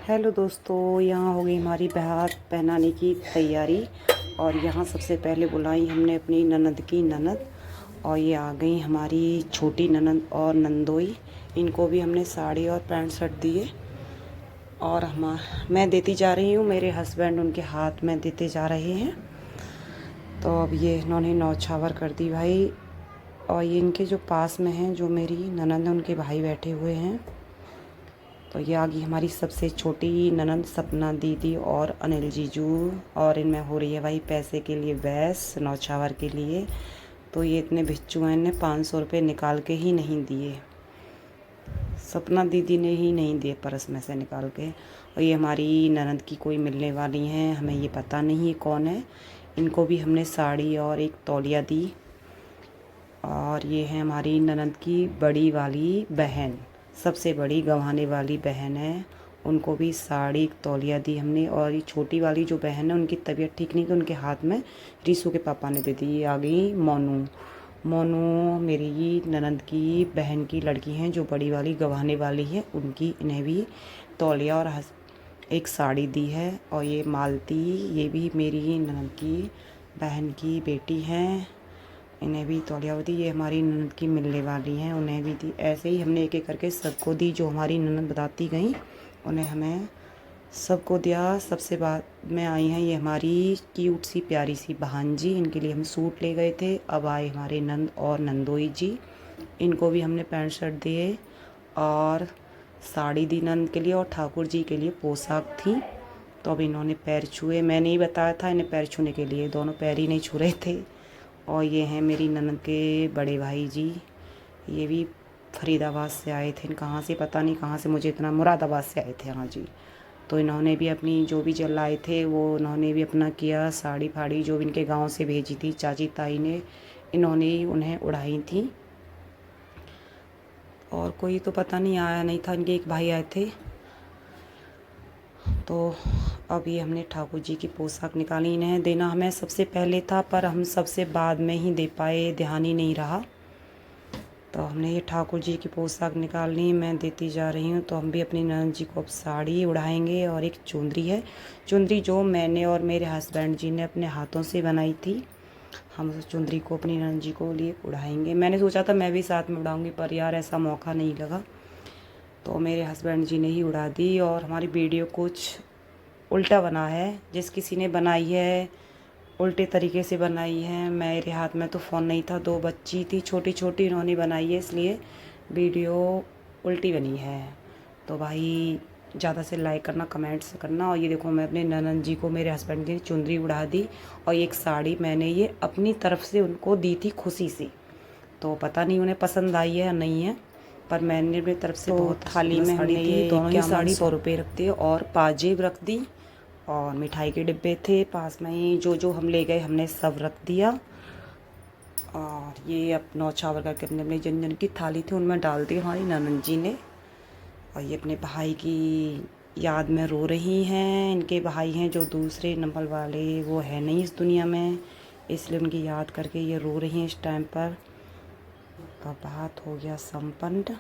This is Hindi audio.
हेलो दोस्तों, यहाँ हो गई हमारी बारात पहनाने की तैयारी। और यहाँ सबसे पहले बुलाई हमने अपनी ननद की ननद, और ये आ गई हमारी छोटी ननद और नंदोई। इनको भी हमने साड़ी और पैंट शर्ट दिए और मैं देती जा रही हूँ, मेरे हस्बैंड उनके हाथ में देते जा रहे हैं। तो अब ये इन्होंने नौछावर कर दी भाई। और ये इनके जो पास में हैं, जो मेरी ननद है, उनके भाई बैठे हुए हैं। तो ये आ गई हमारी सबसे छोटी ननंद सपना दीदी और अनिल जीजू। और इनमें हो रही है भाई पैसे के लिए बहस, नौछावर के लिए। तो ये इतने भिच्चू हैं, इन्हें 500 रुपये निकाल के ही नहीं दिए। सपना दीदी ने ही नहीं दिए पर्स में से निकाल के। और ये हमारी ननंद की कोई मिलने वाली हैं, हमें ये पता नहीं है कौन है। इनको भी हमने साड़ी और एक तौलिया दी। और ये है हमारी ननंद की बड़ी वाली बहन, सबसे बड़ी गंवाने वाली बहन है। उनको भी साड़ी तौलिया दी हमने। और ये छोटी वाली जो बहन है, उनकी तबीयत ठीक नहीं, कि उनके हाथ में रीसू के पापा ने दे दी। ये आ गई मोनू। मोनू मेरी ननंद की बहन की लड़की हैं, जो बड़ी वाली गंवाने वाली है, उनकी इन्हें भी तौलिया और एक साड़ी दी है। और ये मालती, ये भी मेरी ननंद की बहन की बेटी हैं, इन्हें भी तौलिया दी। ये हमारी ननद की मिलने वाली हैं, उन्हें भी दी। ऐसे ही हमने एक एक करके सबको दी, जो हमारी ननद बताती गई उन्हें हमें सबको दिया। सबसे बाद में आई हैं ये हमारी क्यूट सी प्यारी सी भांजी, इनके लिए हम सूट ले गए थे। अब आए हमारे नंद और नंदोई जी, इनको भी हमने पैंट शर्ट दिए और साड़ी दी नंद के लिए, और ठाकुर जी के लिए पोशाक थी। तो अब इन्होंने पैर छुए, मैंने ही बताया था इन्हें पैर छूने के लिए, दोनों पैर ही नहीं छू रहे थे। और ये हैं मेरी ननद के बड़े भाई जी, ये भी फरीदाबाद से आए थे, कहाँ से पता नहीं, कहाँ से, मुझे इतना, मुरादाबाद से आए थे, हाँ जी। तो इन्होंने भी अपनी जो भी जल आए थे, वो इन्होंने भी अपना किया। साड़ी फाड़ी जो भी इनके गांव से भेजी थी चाची ताई ने, इन्होंने ही उन्हें उड़ाई थी। और कोई तो पता नहीं आया नहीं था, इनके एक भाई आए थे। तो अब ये हमने ठाकुर जी की पोशाक निकाली। इन्हें देना हमें सबसे पहले था, पर हम सबसे बाद में ही दे पाए, ध्यान ही नहीं रहा। तो हमने ये ठाकुर जी की पोशाक निकालनी, मैं देती जा रही हूँ। तो हम भी अपनी ननद जी को अब साड़ी उड़ाएंगे। और एक चुंदरी है, चुंदरी जो मैंने और मेरे हस्बैंड जी ने अपने हाथों से बनाई थी, हम उस चुंदरी को अपनी ननद जी को लिए उड़ाएंगे। मैंने सोचा था मैं भी साथ में उड़ाऊँगी, पर यार ऐसा मौका नहीं लगा, तो मेरे हस्बैंड जी ने ही उड़ा दी। और हमारी वीडियो कुछ उल्टा बना है, जिस किसी ने बनाई है उल्टे तरीके से बनाई है। मेरे हाथ में तो फ़ोन नहीं था, दो बच्ची थी छोटी छोटी, इन्होंने बनाई है, इसलिए वीडियो उल्टी बनी है। तो भाई ज़्यादा से लाइक करना, कमेंट्स करना। और ये देखो, मैं अपने ननद जी को, मेरे हस्बैंड की चुंदरी उड़ा दी। और एक साड़ी मैंने ये अपनी तरफ से उनको दी थी खुशी से, तो पता नहीं उन्हें पसंद आई है या नहीं है, पर मैंने अपनी तरफ से बहुत थाली में हमने ये दोनों ही साड़ी 100 रुपये रख दिए। और पाजेब रख दी, और मिठाई के डिब्बे थे पास में ही, जो जो हम ले गए हमने सब रख दिया। और ये अब नौछावर करके अपने जिन जिन की थाली थी उनमें डाल दी हमारी ननद जी ने। और ये अपने भाई की याद में रो रही हैं। इनके भाई हैं जो दूसरे नंबर वाले, वो है नहीं इस दुनिया में, इसलिए उनकी याद करके ये रो रही हैं इस टाइम पर। तो बात हो गया संपन्न।